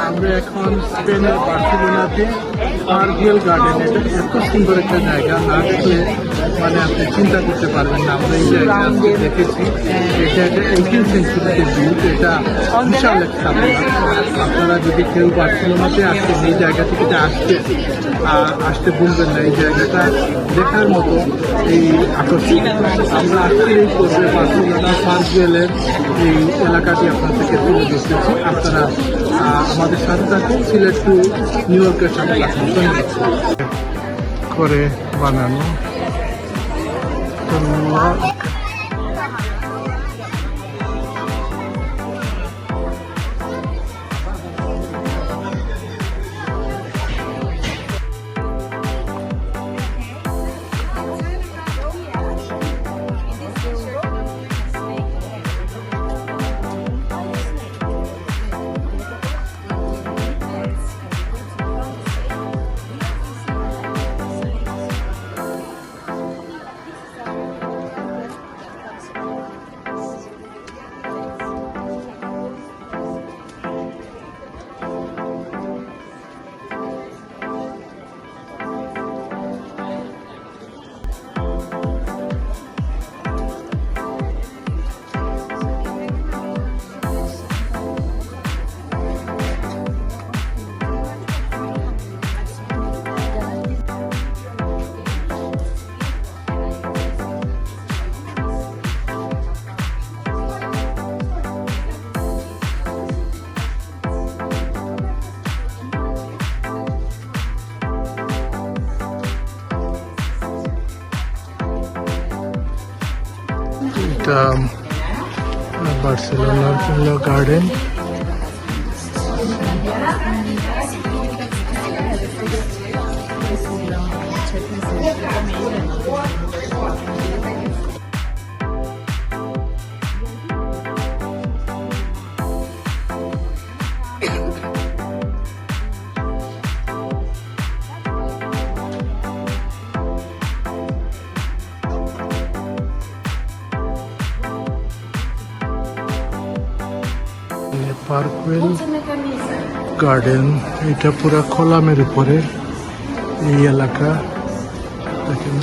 আমরা এখন স্পেনের বার্সেলোনাতে পার্ক গার্ডেন। এটা এত সুন্দর একটা জায়গা, না দেখলে মানে আপনি চিন্তা করতে পারবেন না। আমরা এই জায়গায় দেখেছি, এটা একটা 18th সেঞ্চুরিতে বিল্ড, এটা বিশাল একটা স্থাপনা। আপনারা যদি কেউ বার্সেলোনাতে আসছেন, এই জায়গা থেকে আসতে ভুলবেন না। এই জায়গাটা দেখার মতো, এই আকর্ষণ। আমরা আজকে এই করবে বার্সেলোনা পার্কওয়েলের এই এলাকাটি আপনাদেরকে তুলে ধরতেছি। আপনারা আমাদের সাথে থাকুন, সিলেট টু নিউ ইয়র্কের সাথে থাকুন। করে বানানো এটা বার্সেলোনার গার্ডেন। পার্কওয়েল গার্ডেন, এটা পুরা খোলামের উপরে এই এলাকা দেখেন।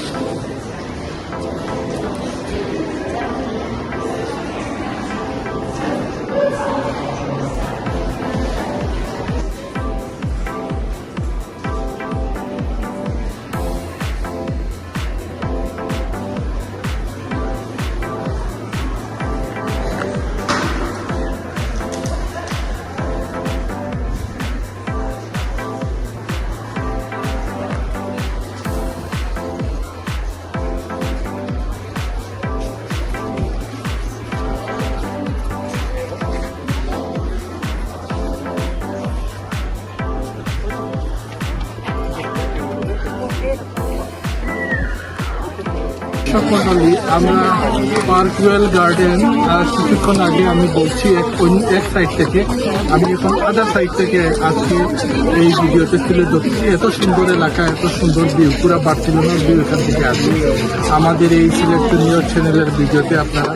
মন্ডলী, আমরা পার্কওয়েল গার্ডেন কিছুক্ষণ আগে আমি বলছি এক সাইড থেকে, আমি এখন আদার সাইড থেকে আজকে এই ভিডিওতে তুলে ধরছি। এত সুন্দর এলাকা, এত সুন্দর ভিউ, পুরো বার্সেলোনার ভিউ এখান থেকে আসবে। আমাদের এই সিলেট টু নিউ ইয়র্ক চ্যানেলের ভিডিওতে আপনারা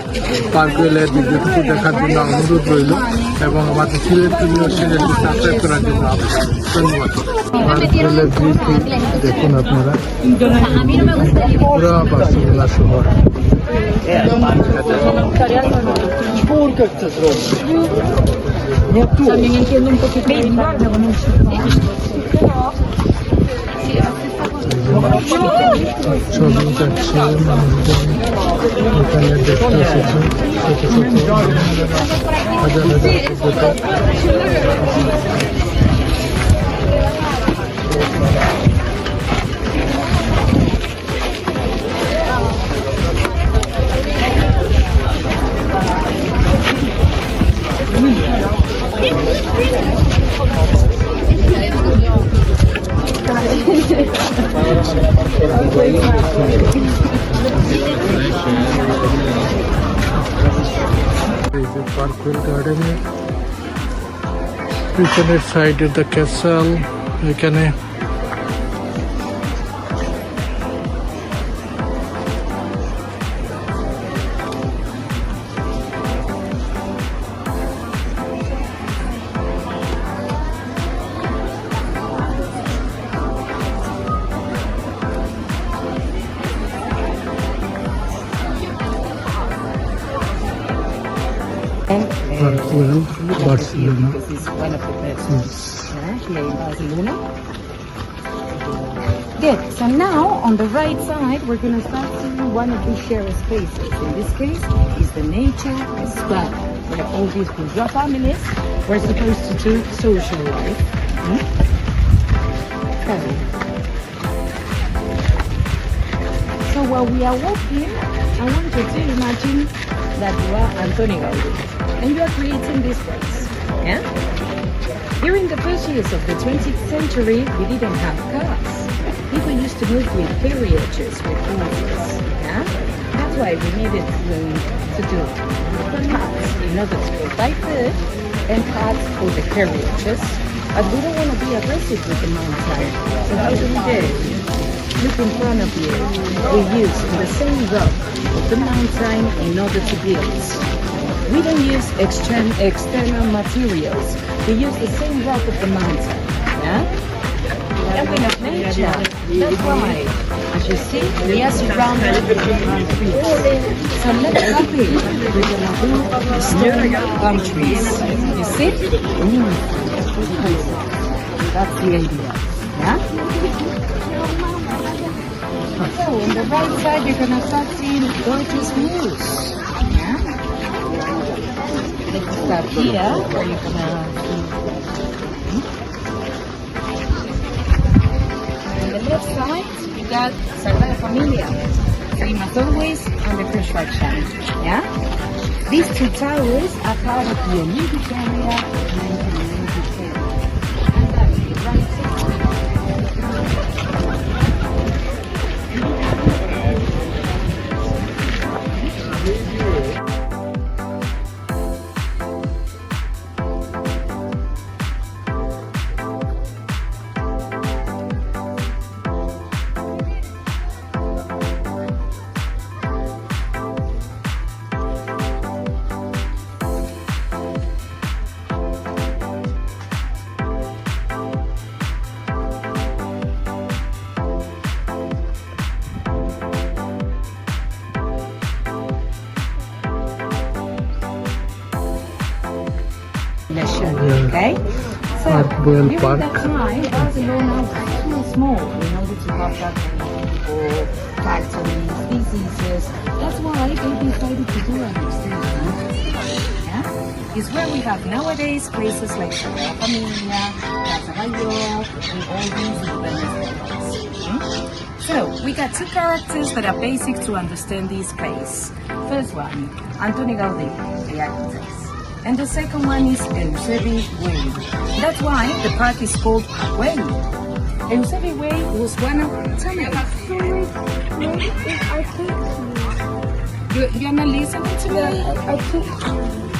পার্কওয়েলের ভিডিওটুকু দেখার জন্য অনুরোধ রইল এবং আমাদের সিলেট টু নিউ ইয়র্ক চ্যানেলটি সাবস্ক্রাইব করার জন্য ধন্যবাদ। পার্কওয়েলের ভিউটি দেখুন আপনারা, পুরো বার্সেলোনা শহর। También entiendo un poquito de ছবি যাচ্ছে মানুষজন এখানে দেখতে এসেছে, ছোট ছোট হাজার হাজার পর্যটক। পার্কওয়েল গার্ডেনের পিছনের সাইডে দ্য ক্যাসেল, এখানে Park Barcelona. This is one of the best here in Barcelona. Good. So now on the right side, we're going to start seeing one of these shared spaces. In this case, is the nature square, where all these bourgeois families were supposed to do social life. Okay. So while we are walking, I want you to imagine that you are Antoni Gaudí and you are creating this place. Yeah? During the first years of the 20th century, we didn't have cars. People used to move with carriages, with horses. Yeah? That's why we needed to do paths in order to provide food and paths for the carriages. But we don't want to be aggressive with the mountain. So how do we do? Look in front of you. We use the same rock of the mountain in order to build. We don't use external materials. We use the same rock of the mountain. Yeah? Element of nature. That's why, as you see, we are surrounded by trees. So let's copy. We're gonna do stone palm trees. You see? That's the idea. Yeah? So on the right side, you're gonna start seeing gorgeous views. Yeah? Let's start here, where you're gonna on the left side, you got Sagrada Familia, same as always, under construction. Yeah? These two towers are part of the Olympic area and the Olympic area. And that's the right side. Okay? So, Royal during Park. that time, Barcelona was too small in order to have that many people, factories, diseases. That's why they decided to do an extension. Yeah? It's where we have nowadays places like Sagrada Familia, Plaza Mayor, and all these independent. So, we got two characters that are basic to understand this place. First one, Antoni Gaudí, the architect. And the second one is Eusebi Way. That's why the park is called Way. Eusebi Way was one of... Tell me. You're not listening to me?